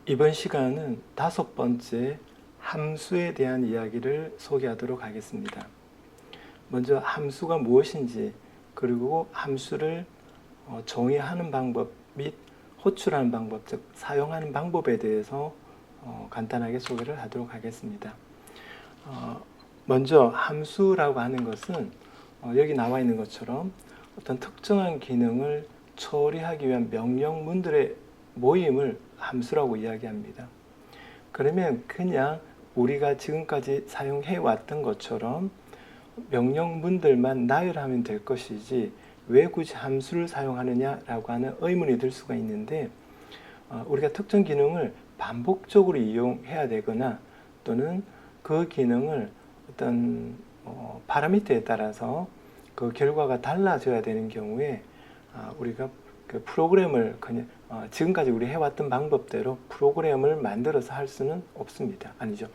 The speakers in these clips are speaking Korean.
이번 시간은 5번째 함수에 대한 이야기를 소개하도록 하겠습니다. 먼저 함수가 무엇인지, 그리고 함수를 정의하는 방법 및 호출하는 방법, 즉 사용하는 방법에 대해서 간단하게 소개를 하도록 하겠습니다. 먼저 함수라고 하는 것은 여기 나와 있는 것처럼 어떤 특정한 기능을 처리하기 위한 명령문들의 모임을 함수라고 이야기합니다. 그러면 그냥 우리가 지금까지 사용해 왔던 것처럼 명령문들만 나열하면 될 것이지 왜 굳이 함수를 사용하느냐라고 하는 의문이 들 수가 있는데, 우리가 특정 기능을 반복적으로 이용해야 되거나 또는 그 기능을 어떤 파라미터에 따라서 그 결과가 달라져야 되는 경우에 우리가 그 프로그램을 그냥 지금까지 우리 해왔던 방법대로 프로그램을 만들어서 할 수는 없습니다. 아니죠.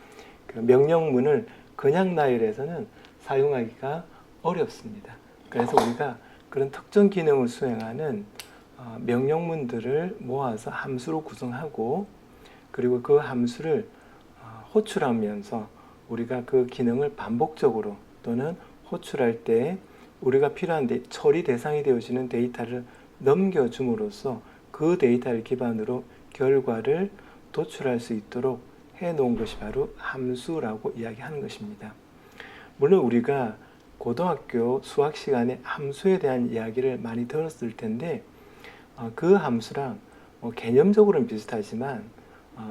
그 명령문을 그냥 나열해서는 사용하기가 어렵습니다. 그래서 우리가 그런 특정 기능을 수행하는 명령문들을 모아서 함수로 구성하고, 그리고 그 함수를 호출하면서 우리가 그 기능을 반복적으로 또는 호출할 때 우리가 필요한 처리 대상이 되어지는 데이터를 넘겨줌으로써 그 데이터를 기반으로 결과를 도출할 수 있도록 해놓은 것이 바로 함수라고 이야기하는 것입니다. 물론 우리가 고등학교 수학 시간에 함수에 대한 이야기를 많이 들었을 텐데, 그 함수랑 개념적으로는 비슷하지만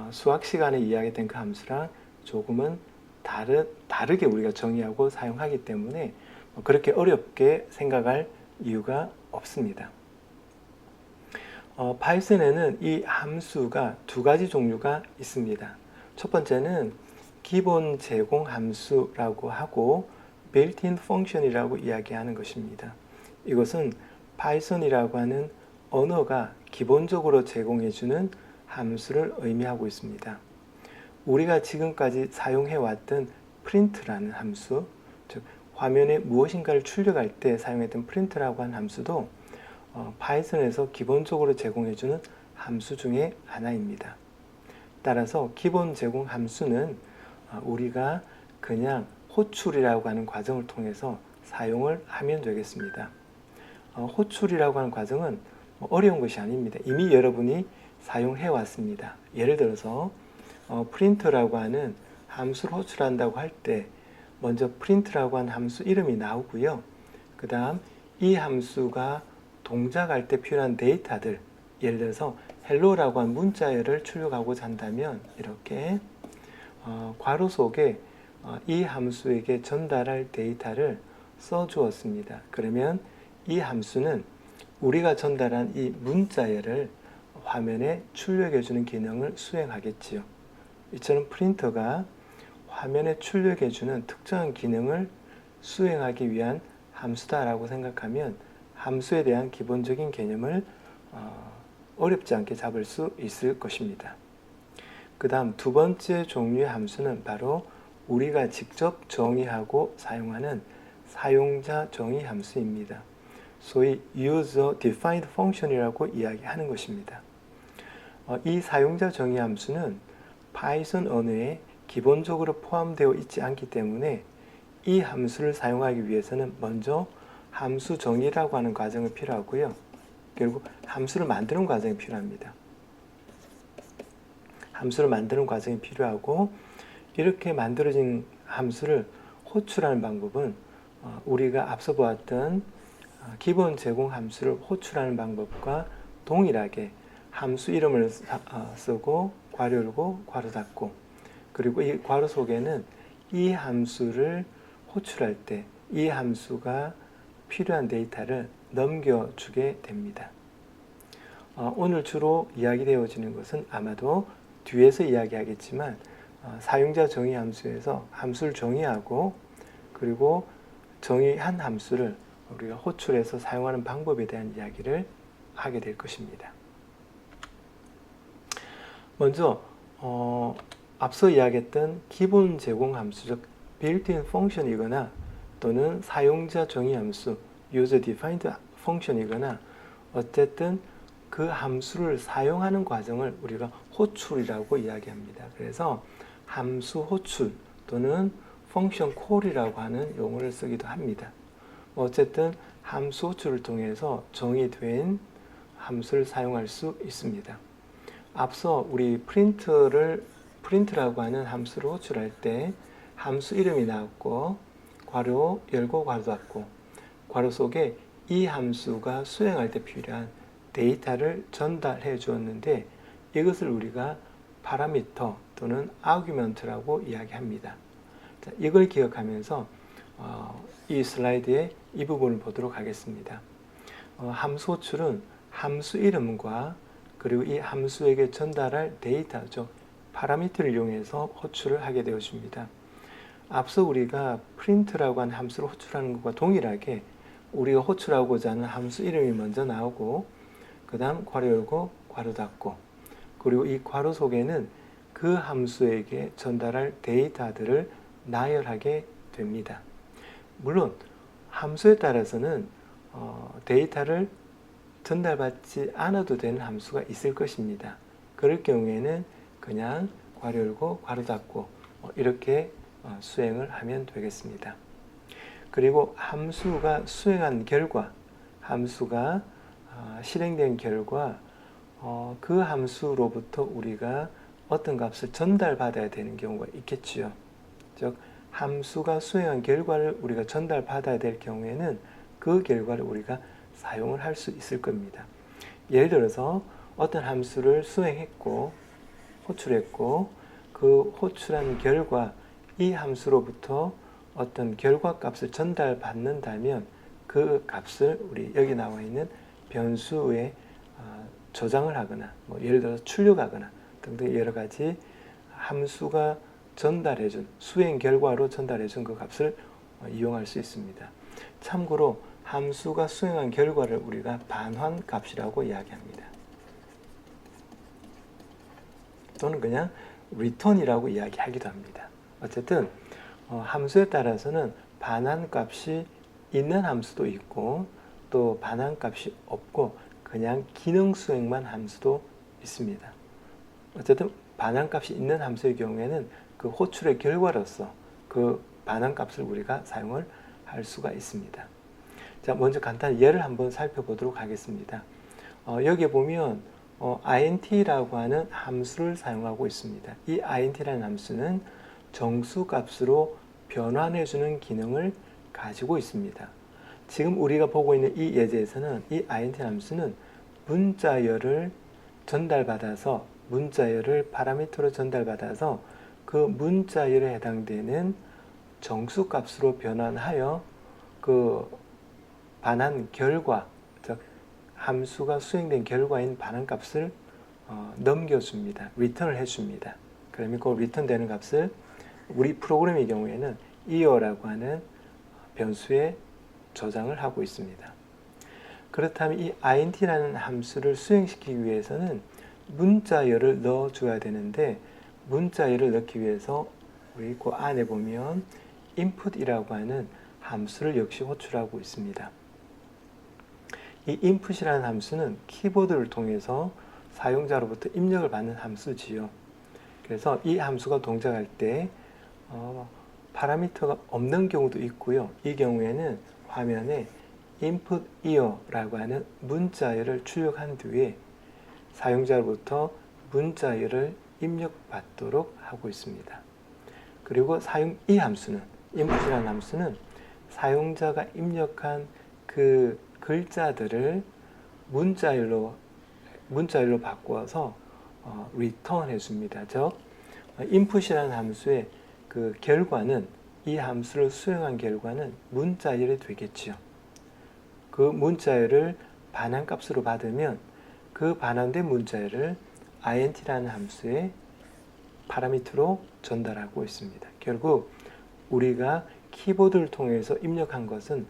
수학 시간에 이야기된 그 함수랑 조금은 다르게 우리가 정의하고 사용하기 때문에 그렇게 어렵게 생각할 이유가 없습니다. 파이썬에는 이 함수가 두 가지 종류가 있습니다. 첫 번째는 기본 제공 함수라고 하고 built-in function이라고 이야기하는 것입니다. 이것은 파이썬이라고 하는 언어가 기본적으로 제공해주는 함수를 의미하고 있습니다. 우리가 지금까지 사용해왔던 print라는 함수, 즉 화면에 무엇인가를 출력할 때 사용했던 print라고 하는 함수도 파이썬에서 기본적으로 제공해주는 함수 중에 하나입니다. 따라서 기본 제공 함수는 우리가 그냥 호출이라고 하는 과정을 통해서 사용을 하면 되겠습니다. 호출이라고 하는 과정은 어려운 것이 아닙니다. 이미 여러분이 사용해 왔습니다. 예를 들어서 print라고 하는 함수를 호출한다고 할 때 먼저 print라고 하는 함수 이름이 나오고요. 그 다음 이 함수가 동작할 때 필요한 데이터들, 예를 들어서 hello라고 하는 문자열을 출력하고자 한다면 이렇게 괄호 속에 이 함수에게 전달할 데이터를 써주었습니다. 그러면 이 함수는 우리가 전달한 이 문자열을 화면에 출력해주는 기능을 수행하겠지요. 이처럼 프린터가 화면에 출력해주는 특정한 기능을 수행하기 위한 함수다라고 생각하면 함수에 대한 기본적인 개념을 어렵지 않게 잡을 수 있을 것입니다. 그 다음 두 번째 종류의 함수는 바로 우리가 직접 정의하고 사용하는 사용자 정의 함수입니다. 소위 user defined function이라고 이야기하는 것입니다. 이 사용자 정의 함수는 파이썬 언어에 기본적으로 포함되어 있지 않기 때문에 이 함수를 사용하기 위해서는 먼저 함수 정의라고 하는 과정이 필요하고요. 결국 함수를 만드는 과정이 필요합니다. 함수를 만드는 과정이 필요하고, 이렇게 만들어진 함수를 호출하는 방법은 우리가 앞서 보았던 기본 제공 함수를 호출하는 방법과 동일하게 함수 이름을 쓰고 괄호 열고 괄호 닫고, 그리고 이 괄호 속에는 이 함수를 호출할 때 이 함수가 필요한 데이터를 넘겨주게 됩니다. 오늘 주로 이야기되어지는 것은 아마도 뒤에서 이야기하겠지만 사용자 정의 함수에서 함수를 정의하고, 그리고 정의한 함수를 우리가 호출해서 사용하는 방법에 대한 이야기를 하게 될 것입니다. 먼저 앞서 이야기했던 기본 제공 함수, 즉 built-in function이거나 또는 사용자 정의 함수 user defined function이거나 어쨌든 그 함수를 사용하는 과정을 우리가 호출이라고 이야기합니다. 그래서 함수 호출 또는 펑션 콜이라고 하는 용어를 쓰기도 합니다. 어쨌든 함수 호출을 통해서 정의된 함수를 사용할 수 있습니다. 앞서 우리 프린트라고 하는 함수를 호출할 때 함수 이름이 나왔고 괄호 열고 괄호 닫고 괄호 속에 이 함수가 수행할 때 필요한 데이터를 전달해 주었는데 이것을 우리가 파라미터 또는 아규먼트라고 이야기합니다. 자, 이걸 기억하면서 이 슬라이드의 이 부분을 보도록 하겠습니다. 함수 호출은 함수 이름과 그리고 이 함수에게 전달할 데이터, 즉 파라미터를 이용해서 호출을 하게 되어집니다. 앞서 우리가 프린트라고 하는 함수를 호출하는 것과 동일하게 우리가 호출하고자 하는 함수 이름이 먼저 나오고 그 다음 괄호 열고 괄호 닫고 그리고 이 괄호 속에는 그 함수에게 전달할 데이터들을 나열하게 됩니다. 물론 함수에 따라서는 데이터를 전달받지 않아도 되는 함수가 있을 것입니다. 그럴 경우에는 그냥 괄호 열고 괄호 닫고 이렇게 수행을 하면 되겠습니다. 그리고 함수가 수행한 결과, 함수가 실행된 결과 그 함수로부터 우리가 어떤 값을 전달받아야 되는 경우가 있겠지요. 즉 함수가 수행한 결과를 우리가 전달받아야 될 경우에는 그 결과를 우리가 사용을 할 수 있을 겁니다. 예를 들어서 어떤 함수를 수행했고 호출했고 그 호출한 결과 이 함수로부터 어떤 결과 값을 전달받는다면 그 값을 우리 여기 나와 있는 변수에 저장을 하거나 예를 들어서 출력하거나 등등 여러 가지 함수가 전달해준 수행 결과로 전달해준 그 값을 이용할 수 있습니다. 참고로 함수가 수행한 결과를 우리가 반환 값이라고 이야기합니다. 또는 그냥 return이라고 이야기하기도 합니다. 어쨌든 함수에 따라서는 반환 값이 있는 함수도 있고 또 반환 값이 없고 그냥 기능 수행만 함수도 있습니다. 어쨌든 반환 값이 있는 함수의 경우에는 그 호출의 결과로서 그 반환 값을 우리가 사용을 할 수가 있습니다. 자, 먼저 간단히 예를 한번 살펴보도록 하겠습니다. 여기에 보면 int라고 하는 함수를 사용하고 있습니다. 이 int라는 함수는 정수값으로 변환해주는 기능을 가지고 있습니다. 지금 우리가 보고 있는 이 예제에서는 이 int 함수는 문자열을 전달받아서 문자열을 파라미터로 전달받아서 그 문자열에 해당되는 정수값으로 변환하여 그 반환 결과, 즉 함수가 수행된 결과인 반환값을 넘겨줍니다. 리턴을 해줍니다. 그러면 그 리턴되는 값을 우리 프로그램의 경우에는 ear라고 하는 변수에 저장을 하고 있습니다. 그렇다면 이 int라는 함수를 수행시키기 위해서는 문자열을 넣어줘야 되는데 문자열을 넣기 위해서 우리 그 안에 보면 input이라고 하는 함수를 역시 호출하고 있습니다. 이 input이라는 함수는 키보드를 통해서 사용자로부터 입력을 받는 함수지요. 그래서 이 함수가 동작할 때 파라미터가 없는 경우도 있고요. 이 경우에는 화면에 input ear라고 하는 문자열을 출력한 뒤에 사용자로부터 문자열을 입력받도록 하고 있습니다. 그리고 이 함수는 input이라는 함수는 사용자가 입력한 그 글자들을 문자열로 바꾸어서 return 해줍니다. 즉 input이라는 함수의 그 결과는 이 함수를 수행한 결과는 문자열이 되겠지요. 그 문자열을 반환값으로 받으면 그 반환된 문자열을 int라는 함수의 파라미터로 전달하고 있습니다. 결국 우리가 키보드를 통해서 입력한 것은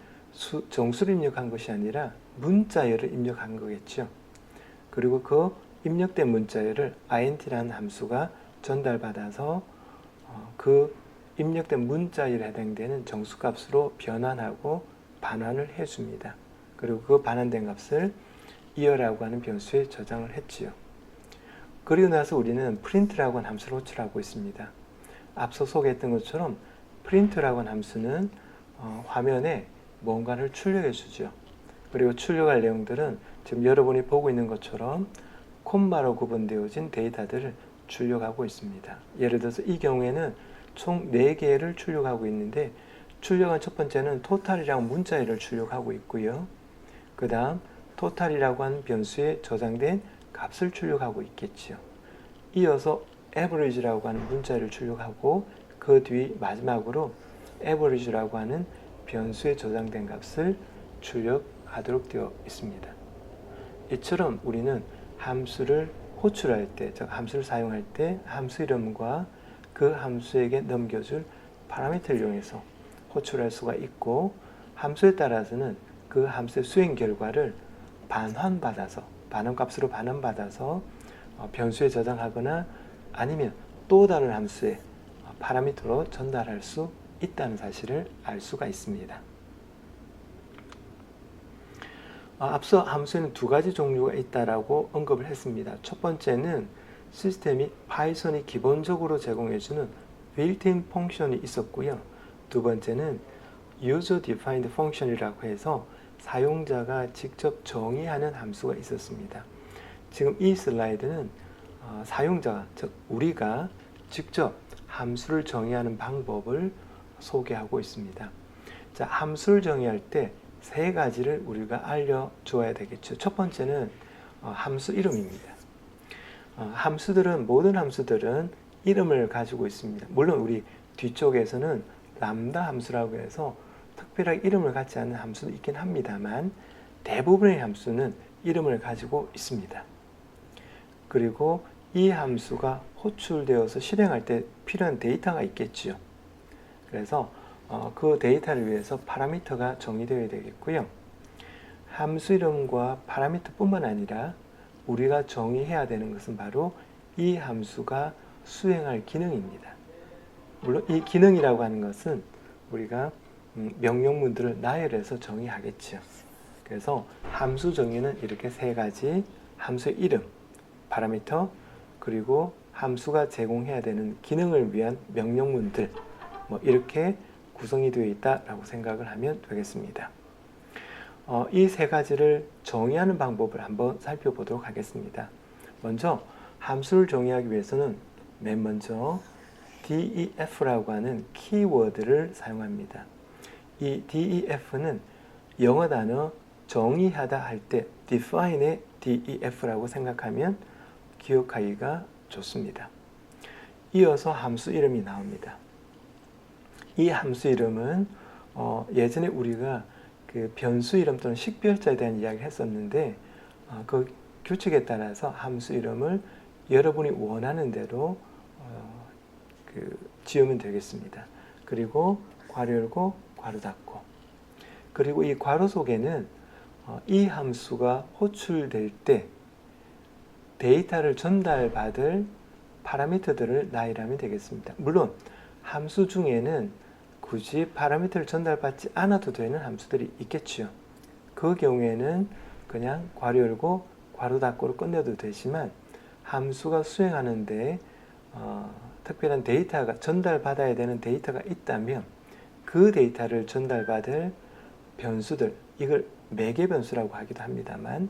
정수를 입력한 것이 아니라 문자열을 입력한 거겠죠. 그리고 그 입력된 문자열을 int라는 함수가 전달받아서 그 입력된 문자열에 해당되는 정수값으로 변환하고 반환을 해줍니다. 그리고 그 반환된 값을 year라고 하는 변수에 저장을 했지요. 그리고 나서 우리는 print라고 하는 함수를 호출하고 있습니다. 앞서 소개했던 것처럼 print라고 하는 함수는 화면에 뭔가를 출력해 주죠. 그리고 출력할 내용들은 지금 여러분이 보고 있는 것처럼 콤마로 구분되어진 데이터들을 출력하고 있습니다. 예를 들어서 이 경우에는 총 4개를 출력하고 있는데 출력한 첫 번째는 total이라는 문자열을 출력하고 있고요. 그 다음 total이라고 하는 변수에 저장된 값을 출력하고 있겠죠. 이어서 average라고 하는 문자열을 출력하고 그 뒤 마지막으로 average라고 하는 변수에 저장된 값을 출력하도록 되어 있습니다. 이처럼 우리는 함수를 호출할 때, 즉 함수를 사용할 때 함수 이름과 그 함수에게 넘겨줄 파라미터를 이용해서 호출할 수가 있고, 함수에 따라서는 그 함수의 수행 결과를 반환받아서, 반환값으로 반환받아서 변수에 저장하거나 아니면 또 다른 함수의 파라미터로 전달할 수 있다는 사실을 알 수가 있습니다. 앞서 함수에는 2가지 종류가 있다라고 언급을 했습니다. 첫 번째는 시스템이 파이썬이 기본적으로 제공해주는 built-in 펑션이 있었고요. 두 번째는 user defined function이라고 해서 사용자가 직접 정의하는 함수가 있었습니다. 지금 이 슬라이드는 사용자가, 즉 우리가 직접 함수를 정의하는 방법을 소개하고 있습니다. 자, 함수를 정의할 때 3가지를 우리가 알려줘야 되겠죠. 첫 번째는 함수 이름입니다. 모든 함수들은 이름을 가지고 있습니다. 물론 우리 뒤쪽에서는 람다 함수라고 해서 특별하게 이름을 갖지 않는 함수도 있긴 합니다만 대부분의 함수는 이름을 가지고 있습니다. 그리고 이 함수가 호출되어서 실행할 때 필요한 데이터가 있겠지요. 그래서 그 데이터를 위해서 파라미터가 정의되어야 되겠고요. 함수 이름과 파라미터뿐만 아니라 우리가 정의해야 되는 것은 바로 이 함수가 수행할 기능입니다. 물론 이 기능이라고 하는 것은 우리가 명령문들을 나열해서 정의하겠죠. 그래서 함수 정의는 이렇게 3가지, 함수의 이름, 파라미터, 그리고 함수가 제공해야 되는 기능을 위한 명령문들, 이렇게 구성이 되어 있다라고 생각을 하면 되겠습니다. 이 3가지를 정의하는 방법을 한번 살펴보도록 하겠습니다. 먼저 함수를 정의하기 위해서는 맨 먼저 def라고 하는 키워드를 사용합니다. 이 def는 영어 단어 정의하다 할 때 define의 def라고 생각하면 기억하기가 좋습니다. 이어서 함수 이름이 나옵니다. 이 함수 이름은 예전에 우리가 그 변수 이름 또는 식별자에 대한 이야기를 했었는데 그 규칙에 따라서 함수 이름을 여러분이 원하는 대로 지으면 되겠습니다. 그리고 괄호 열고 괄호 닫고, 그리고 이 괄호 속에는 이 함수가 호출될 때 데이터를 전달받을 파라미터들을 나열하면 되겠습니다. 물론 함수 중에는 굳이 파라미터를 전달받지 않아도 되는 함수들이 있겠죠. 그 경우에는 그냥 괄호 열고 괄호 닫고로 끝내도 되지만 함수가 수행하는데 특별한 데이터가 전달받아야 되는 데이터가 있다면 그 데이터를 전달받을 변수들, 이걸 매개 변수라고 하기도 합니다만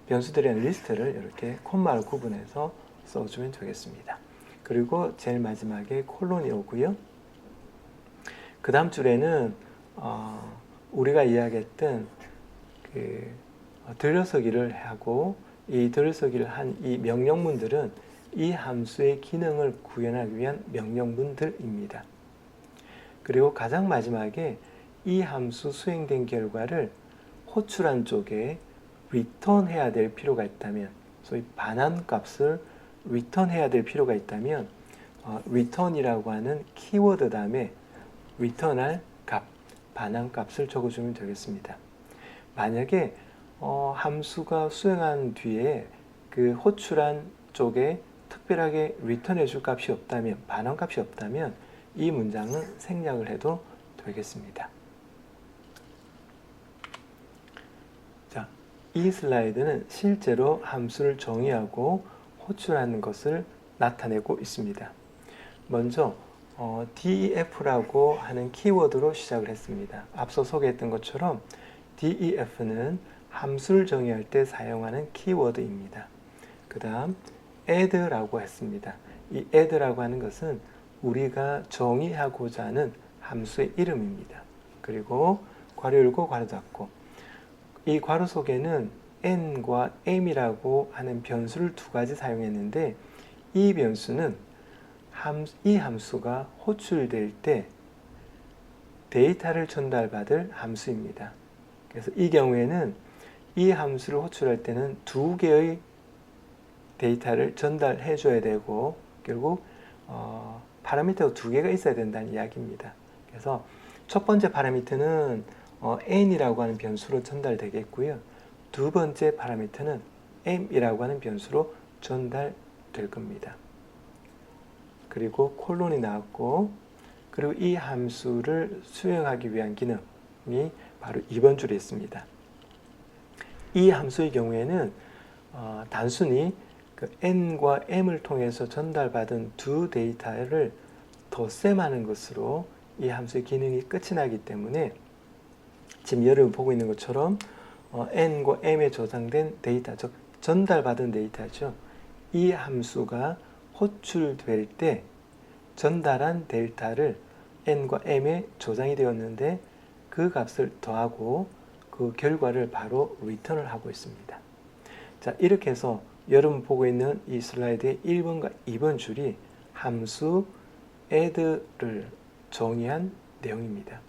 변수들의 리스트를 이렇게 콤마를 구분해서 써주면 되겠습니다. 그리고 제일 마지막에 콜론이 오고요. 그 다음 줄에는 우리가 이야기했던 들여서기를 하고, 이 들여서기를 한 이 명령문들은 이 함수의 기능을 구현하기 위한 명령문들입니다. 그리고 가장 마지막에 이 함수 수행된 결과를 호출한 쪽에 return 해야 될 필요가 있다면, 소위 반환값을 return 해야 될 필요가 있다면 return이라고 하는 키워드 다음에 return할 값, 반환값을 적어주면 되겠습니다. 만약에 함수가 수행한 뒤에 그 호출한 쪽에 특별하게 return 해줄 값이 없다면, 반환값이 없다면 이 문장은 생략을 해도 되겠습니다. 이 슬라이드는 실제로 함수를 정의하고 호출하는 것을 나타내고 있습니다. 먼저 DEF라고 하는 키워드로 시작을 했습니다. 앞서 소개했던 것처럼 DEF는 함수를 정의할 때 사용하는 키워드입니다. 그 다음 add라고 했습니다. 이 add라고 하는 것은 우리가 정의하고자 하는 함수의 이름입니다. 그리고 괄호 열고 괄호 닫고, 이 괄호 속에는 n과 m이라고 하는 변수를 두 가지 사용했는데, 이 변수는 이 함수가 호출될 때 데이터를 전달받을 함수입니다. 그래서 이 경우에는 이 함수를 호출할 때는 두 개의 데이터를 전달해 줘야 되고, 결국 파라미터가 두 개가 있어야 된다는 이야기입니다. 그래서 첫 번째 파라미터는 n이라고 하는 변수로 전달되겠고요. 두 번째 파라미터는 m이라고 하는 변수로 전달될 겁니다. 그리고 콜론이 나왔고, 그리고 이 함수를 수행하기 위한 기능이 바로 2번 줄에 있습니다. 이 함수의 경우에는 단순히 그 n과 m을 통해서 전달받은 두 데이터를 덧셈하는 것으로 이 함수의 기능이 끝이 나기 때문에, 지금 여러분 보고 있는 것처럼 n과 m에 저장된 데이터, 즉 전달받은 데이터죠. 이 함수가 호출될 때 전달한 데이터를 n과 m에 저장이 되었는데, 그 값을 더하고 그 결과를 바로 리턴을 하고 있습니다. 자, 이렇게 해서 여러분 보고 있는 이 슬라이드의 1번과 2번 줄이 함수 add를 정의한 내용입니다.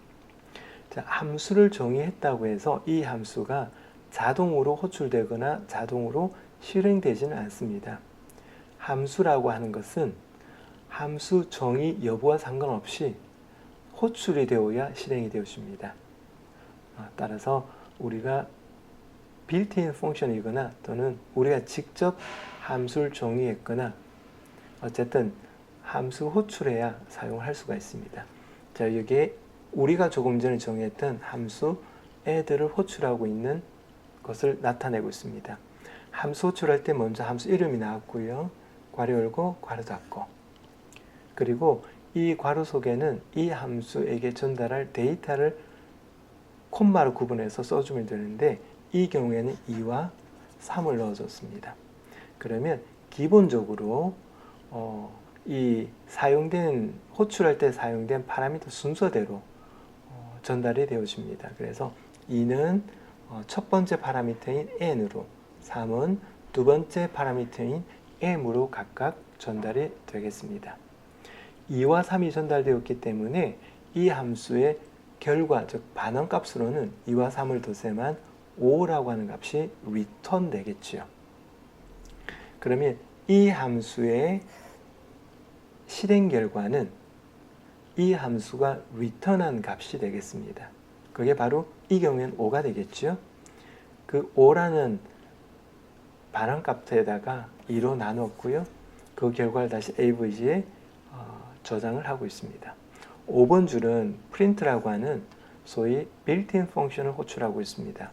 자, 함수를 정의했다고 해서 이 함수가 자동으로 호출되거나 자동으로 실행되지는 않습니다. 함수라고 하는 것은 함수 정의 여부와 상관없이 호출이 되어야 실행이 되어집니다. 따라서 우리가 빌트인 펑션이거나 또는 우리가 직접 함수를 정의했거나 어쨌든 함수 호출해야 사용할 수가 있습니다. 자, 여기에 우리가 조금 전에 정의했던 함수 add를 호출하고 있는 것을 나타내고 있습니다. 함수 호출할 때 먼저 함수 이름이 나왔고요. 괄호 열고 괄호 닫고, 그리고 이 괄호 속에는 이 함수에게 전달할 데이터를 콤마로 구분해서 써주면 되는데, 이 경우에는 2와 3을 넣어줬습니다. 그러면 기본적으로 이 호출할 때 사용된 파라미터 순서대로 전달이 되어집니다. 그래서 2는 첫 번째 파라미터인 n으로, 3은 두 번째 파라미터인 m으로 각각 전달이 되겠습니다. 2와 3이 전달되었기 때문에 이 함수의 결과, 즉 반응값으로는 2와 3을 덧셈한 5라고 하는 값이 return 되겠지요. 그러면 이 함수의 실행 결과는 이 함수가 return한 값이 되겠습니다. 그게 바로 이 경우에는 5가 되겠죠. 그 5라는 반응값에다가 2로 나눴고요. 그 결과를 다시 avg에 저장을 하고 있습니다. 5번 줄은 print라고 하는 소위 built-in 펑션을 호출하고 있습니다.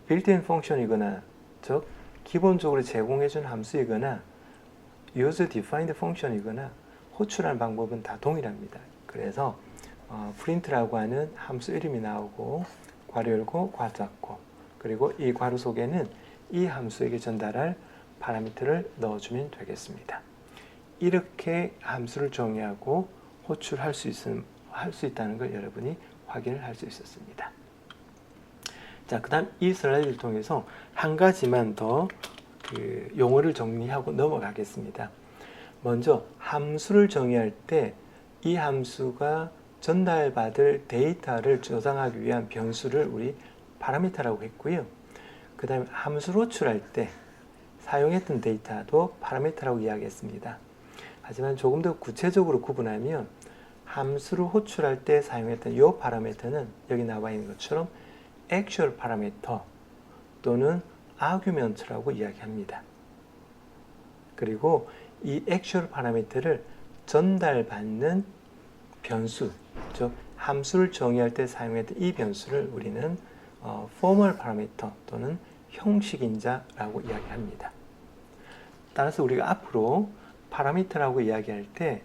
built-in 펑션이거나, 즉 기본적으로 제공해준 함수이거나 user defined 펑션이거나 호출하는 방법은 다 동일합니다. 그래서 print라고 하는 함수 이름이 나오고 괄호 열고 괄호 닫고, 그리고 이 괄호 속에는 이 함수에게 전달할 파라미터를 넣어주면 되겠습니다. 이렇게 함수를 정의하고 호출할 수 있다는 걸 여러분이 확인을 할 수 있었습니다. 자, 그 다음 이 슬라이드를 통해서 한 가지만 더 용어를 정리하고 넘어가겠습니다. 먼저 함수를 정의할 때 이 함수가 전달받을 데이터를 저장하기 위한 변수를 우리 파라미터라고 했고요. 그 다음에 함수를 호출할 때 사용했던 데이터도 파라미터라고 이야기했습니다. 하지만 조금 더 구체적으로 구분하면 함수를 호출할 때 사용했던 이 파라미터는 여기 나와 있는 것처럼 actual parameter 또는 argument라고 이야기합니다. 그리고 이 actual parameter를 전달받는 변수, 즉 함수를 정의할 때 사용했던 이 변수를 우리는 formal parameter 또는 형식인자라고 이야기합니다. 따라서 우리가 앞으로 파라미터라고 이야기할 때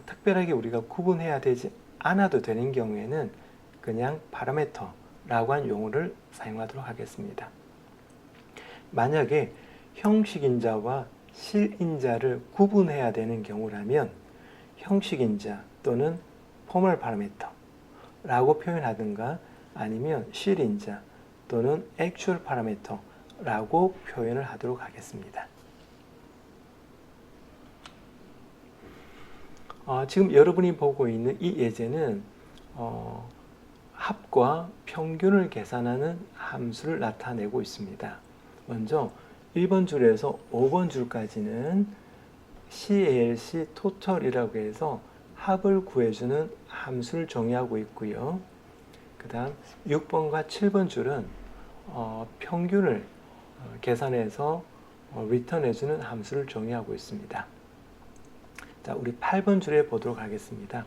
특별하게 우리가 구분해야 되지 않아도 되는 경우에는 그냥 파라미터라고 한 용어를 사용하도록 하겠습니다. 만약에 형식인자와 실인자를 구분해야 되는 경우라면 형식인자 또는 formal parameter라고 표현하든가 아니면 실인자 또는 actual parameter라고 표현을 하도록 하겠습니다. 지금 여러분이 보고 있는 이 예제는 합과 평균을 계산하는 함수를 나타내고 있습니다. 먼저 1번 줄에서 5번 줄까지는 CALC total이라고 해서 합을 구해주는 함수를 정의하고 있고요. 그 다음 6번과 7번 줄은 평균을 계산해서 리턴해주는 함수를 정의하고 있습니다. 자, 우리 8번 줄에 보도록 하겠습니다.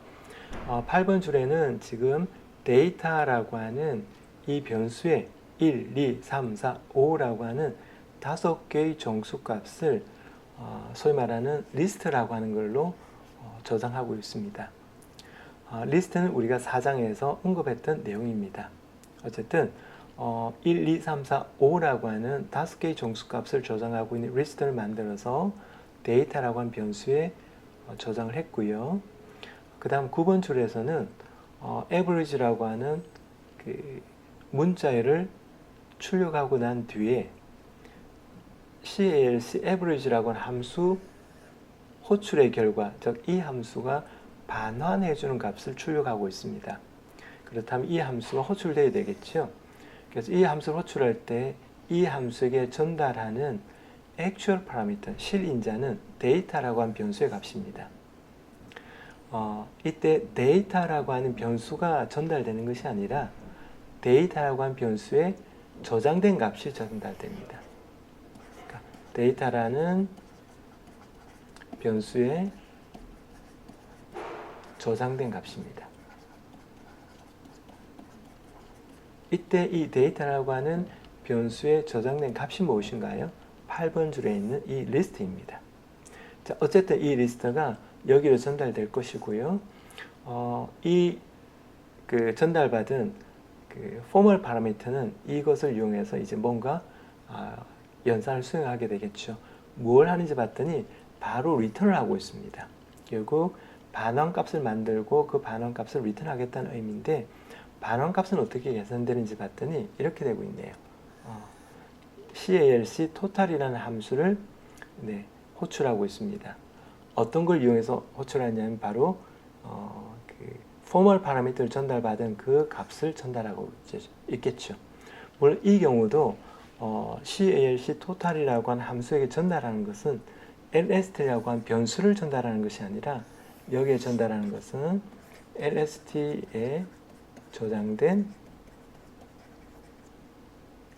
8번 줄에는 지금 데이터라고 하는 이 변수의 1, 2, 3, 4, 5라고 하는 5개의 정수값을 소위 말하는 리스트라고 하는 걸로 저장하고 있습니다. 리스트는 우리가 4장에서 언급했던 내용입니다. 어쨌든 1, 2, 3, 4, 5라고 하는 5개의 정수값을 저장하고 있는 리스트를 만들어서 데이터라고 하는 변수에 저장을 했고요. 그 다음 9번 줄에서는 average라고 하는 그 문자열을 출력하고 난 뒤에 CALC average라고 하는 함수 호출의 결과, 즉 이 함수가 반환해주는 값을 출력하고 있습니다. 그렇다면 이 함수가 호출되어야 되겠죠. 그래서 이 함수를 호출할 때 이 함수에게 전달하는 actual parameter, 실인자는 데이터라고 하는 변수의 값입니다. 이때 데이터라고 하는 변수가 전달되는 것이 아니라 데이터라고 하는 변수에 저장된 값이 전달됩니다. 그러니까 데이터라는 변수에 저장된 값입니다. 이때 이 데이터라고 하는 변수에 저장된 값이 무엇인가요? 8번 줄에 있는 이 리스트입니다. 자, 어쨌든 이 리스트가 여기로 전달될 것이고요. 그 전달받은 그 formal parameter는 이것을 이용해서 이제 뭔가 연산을 수행하게 되겠죠. 무엇을 하는지 봤더니 바로 리턴을 하고 있습니다. 결국 반환값을 만들고 그 반환값을 리턴하겠다는 의미인데 반환값은 어떻게 계산되는지 봤더니 이렇게 되고 있네요. CALC total이라는 함수를 호출하고 있습니다. 어떤 걸 이용해서 호출하냐면 바로 그 formal parameter를 전달받은 그 값을 전달하고 있겠죠. 물론 이 경우도 CALC total이라고 하는 함수에게 전달하는 것은 LST라고 한 변수를 전달하는 것이 아니라 여기에 전달하는 것은 LST에 저장된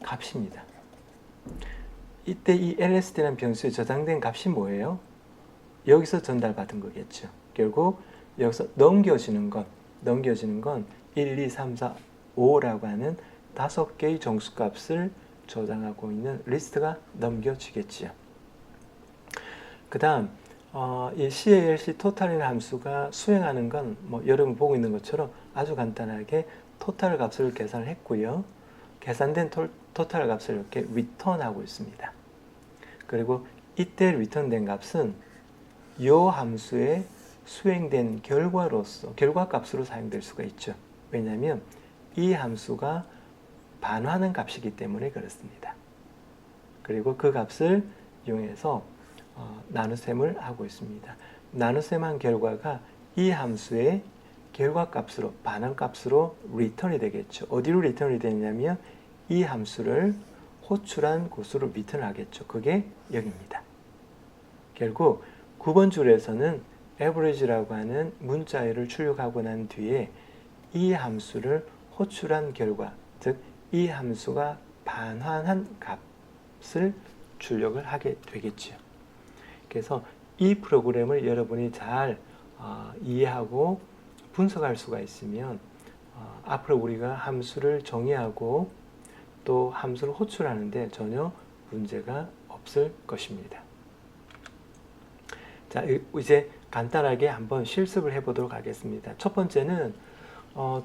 값입니다. 이때 이 LST라는 변수에 저장된 값이 뭐예요? 여기서 전달받은 거겠죠. 결국 여기서 넘겨지는 건 1, 2, 3, 4, 5라고 하는 5개의 정수값을 저장하고 있는 리스트가 넘겨지겠지요. 그 다음 이 CALC total이라는 함수가 수행하는 건 여러분 보고 있는 것처럼 아주 간단하게 토탈 값을 계산을 했고요. 계산된 토탈 값을 이렇게 return하고 있습니다. 그리고 이때 return된 값은 이 함수에 수행된 결과로서 결과값으로 사용될 수가 있죠. 왜냐하면 이 함수가 반환하는 값이기 때문에 그렇습니다. 그리고 그 값을 이용해서 나눗셈을 하고 있습니다. 나눗셈한 결과가 이 함수의 결과값으로 반환값으로 리턴이 되겠죠. 어디로 리턴이 되냐면 이 함수를 호출한 곳으로 리턴을 하겠죠. 그게 여기입니다. 결국 9번 줄에서는 average라고 하는 문자열을 출력하고 난 뒤에 이 함수를 호출한 결과, 즉 이 함수가 반환한 값을 출력을 하게 되겠죠. 그래서 이 프로그램을 여러분이 잘 이해하고 분석할 수가 있으면 앞으로 우리가 함수를 정의하고 또 함수를 호출하는데 전혀 문제가 없을 것입니다. 자, 이제 간단하게 한번 실습을 해보도록 하겠습니다. 첫 번째는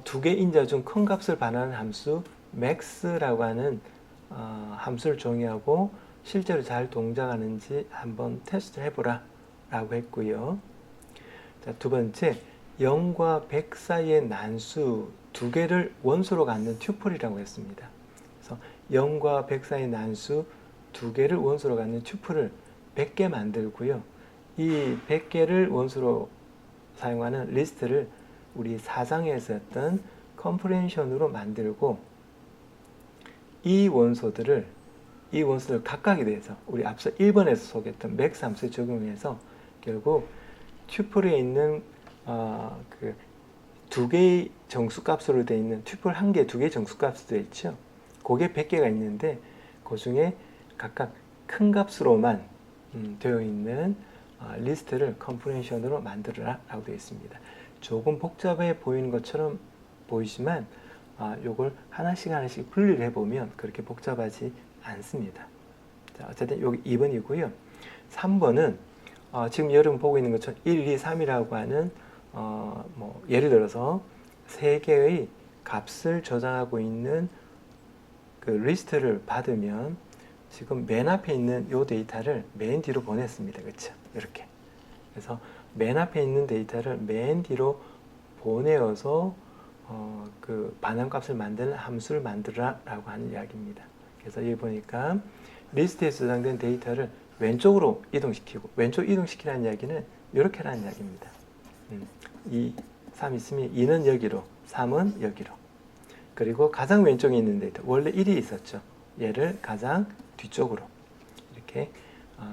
두 개 인자 중 큰 값을 반환하는 함수 max라고 하는 함수를 정의하고 실제로 잘 동작하는지 한번 테스트 해보라 라고 했고요. 자, 두 번째, 0과 100 사이의 난수 두 개를 원소로 갖는 튜플이라고 했습니다. 그래서 0과 100 사이의 난수 두 개를 원소로 갖는 튜플을 100개 만들고요. 이 100개를 원소로 사용하는 리스트를 우리 4장에서 했던 컴프레hension으로 만들고 이 원소들을 각각에 대해서 우리 앞서 1번에서 소개했던 max 함수에 적용해서 결국 튜플에 있는 그 두 개의 정수값으로 되어 있는 튜플 한 개, 두 개의 정수값으로 되어 있죠. 그게 100개가 있는데 그 중에 각각 큰 값으로만 되어 있는 리스트를 컴프레hension으로 만들어라 라고 되어 있습니다. 조금 복잡해 보이는 것처럼 보이지만 요걸 하나씩 분리를 해보면 그렇게 복잡하지 않습니다. 자, 어쨌든 여기 2번이고요. 3번은 지금 여러분 보고 있는 것처럼 1, 2, 3이라고 하는 뭐 예를 들어서 3개의 값을 저장하고 있는 그 리스트를 받으면 지금 맨 앞에 있는 이 데이터를 맨 뒤로 보냈습니다. 그렇죠? 이렇게. 그래서 맨 앞에 있는 데이터를 맨 뒤로 보내어서 그 반환값을 만드는 함수를 만들어라 라고 하는 이야기입니다. 그래서 여기 보니까 리스트에 저장된 데이터를 왼쪽으로 이동시키고, 왼쪽 이동시키라는 이야기는 이렇게 라는 이야기입니다. 2, 3 있으면 2는 여기로, 3은 여기로. 그리고 가장 왼쪽에 있는 데이터, 원래 1이 있었죠. 얘를 가장 뒤쪽으로 이렇게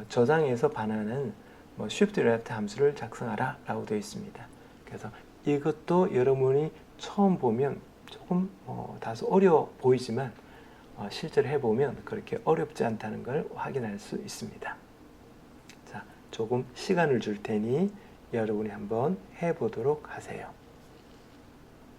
저장해서 반환하는 shift left 함수를 작성하라 라고 되어 있습니다. 그래서 이것도 여러분이 처음 보면 조금 다소 어려워 보이지만 실제로 해보면 그렇게 어렵지 않다는 걸 확인할 수 있습니다. 자, 조금 시간을 줄 테니 여러분이 한번 해보도록 하세요.